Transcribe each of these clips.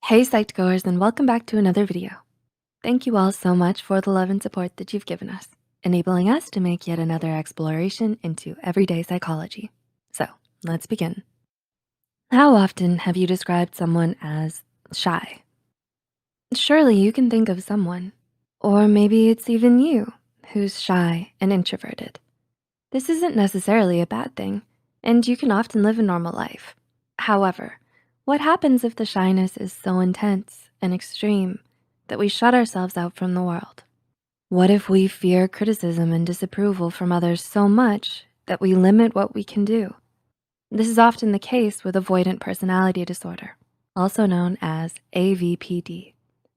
Hey psyched goers, and welcome back to another video. Thank you all so much for the love and support that you've given us, enabling us to make yet another exploration into everyday psychology. So let's begin. How often have you described someone as shy? Surely you can think of someone, or maybe it's even you, who's shy and introverted. This isn't necessarily a bad thing, and you can often live a normal life. However, what happens if the shyness is so intense and extreme that we shut ourselves out from the world? What if we fear criticism and disapproval from others so much that we limit what we can do? This is often the case with avoidant personality disorder, also known as AVPD.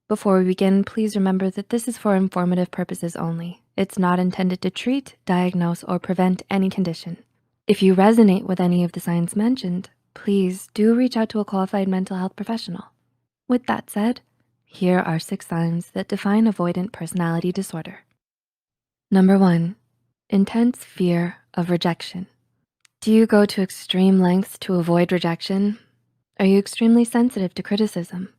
Before we begin, please remember that this is for informative purposes only. It's not intended to treat, diagnose, or prevent any condition. If you resonate with any of the signs mentioned, please do reach out to a qualified mental health professional. With that said, here are 6 signs that define avoidant personality disorder. Number 1, intense fear of rejection. Do you go to extreme lengths to avoid rejection? Are you extremely sensitive to criticism?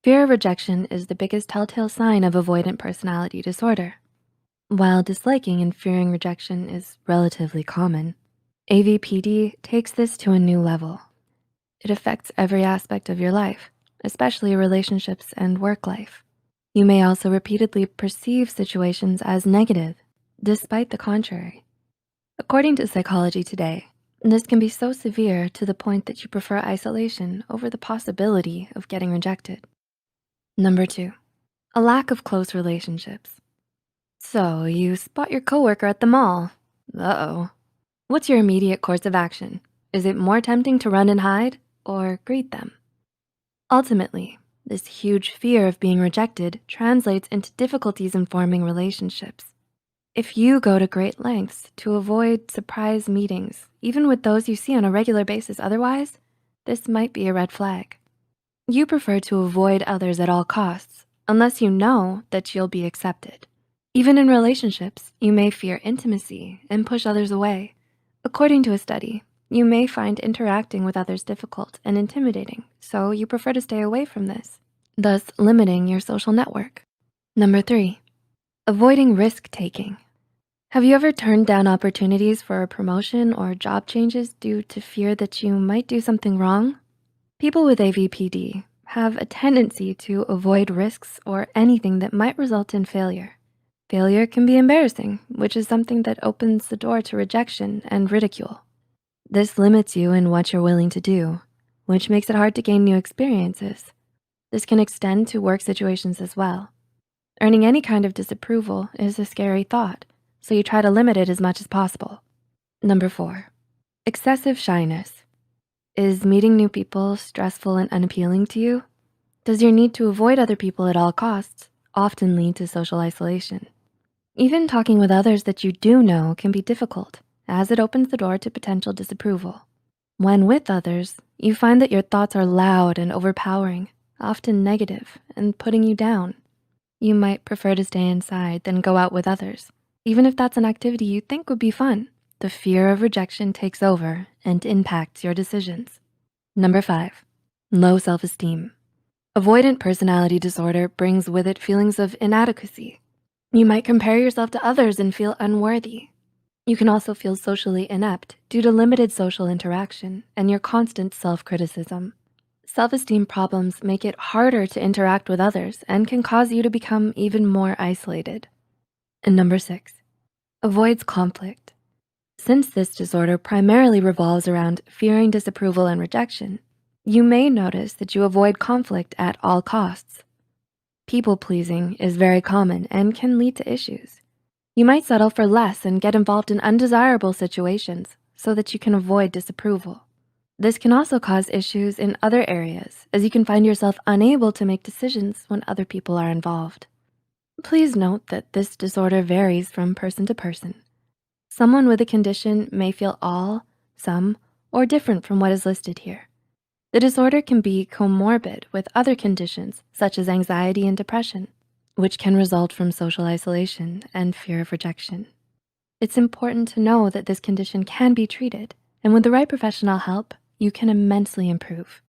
Fear of rejection is the biggest telltale sign of avoidant personality disorder. While disliking and fearing rejection is relatively common, AVPD takes this to a new level. It affects every aspect of your life, especially relationships and work life. You may also repeatedly perceive situations as negative, despite the contrary. According to Psychology Today, this can be so severe to the point that you prefer isolation over the possibility of getting rejected. Number 2, a lack of close relationships. So you spot your coworker at the mall. Uh-oh. What's your immediate course of action? Is it more tempting to run and hide or greet them? Ultimately, this huge fear of being rejected translates into difficulties in forming relationships. If you go to great lengths to avoid surprise meetings, even with those you see on a regular basis otherwise, this might be a red flag. You prefer to avoid others at all costs, unless you know that you'll be accepted. Even in relationships, you may fear intimacy and push others away. According to a study, you may find interacting with others difficult and intimidating, so you prefer to stay away from this, thus limiting your social network. Number 3, avoiding risk-taking. Have you ever turned down opportunities for a promotion or job changes due to fear that you might do something wrong? People with AVPD have a tendency to avoid risks or anything that might result in failure. Failure can be embarrassing, which is something that opens the door to rejection and ridicule. This limits you in what you're willing to do, which makes it hard to gain new experiences. This can extend to work situations as well. Earning any kind of disapproval is a scary thought, so you try to limit it as much as possible. Number 4, excessive shyness. Is meeting new people stressful and unappealing to you? Does your need to avoid other people at all costs often lead to social isolation? Even talking with others that you do know can be difficult, as it opens the door to potential disapproval. When with others, you find that your thoughts are loud and overpowering, often negative and putting you down. You might prefer to stay inside than go out with others, even if that's an activity you think would be fun. The fear of rejection takes over and impacts your decisions. Number 5, low self-esteem. Avoidant personality disorder brings with it feelings of inadequacy. You might compare yourself to others and feel unworthy. You can also feel socially inept due to limited social interaction and your constant self-criticism. Self-esteem problems make it harder to interact with others and can cause you to become even more isolated. And number 6, avoids conflict. Since this disorder primarily revolves around fearing disapproval and rejection, you may notice that you avoid conflict at all costs. People-pleasing is very common and can lead to issues. You might settle for less and get involved in undesirable situations so that you can avoid disapproval. This can also cause issues in other areas, as you can find yourself unable to make decisions when other people are involved. Please note that this disorder varies from person to person. Someone with a condition may feel all, some, or different from what is listed here. The disorder can be comorbid with other conditions such as anxiety and depression, which can result from social isolation and fear of rejection. It's important to know that this condition can be treated, and with the right professional help, you can immensely improve.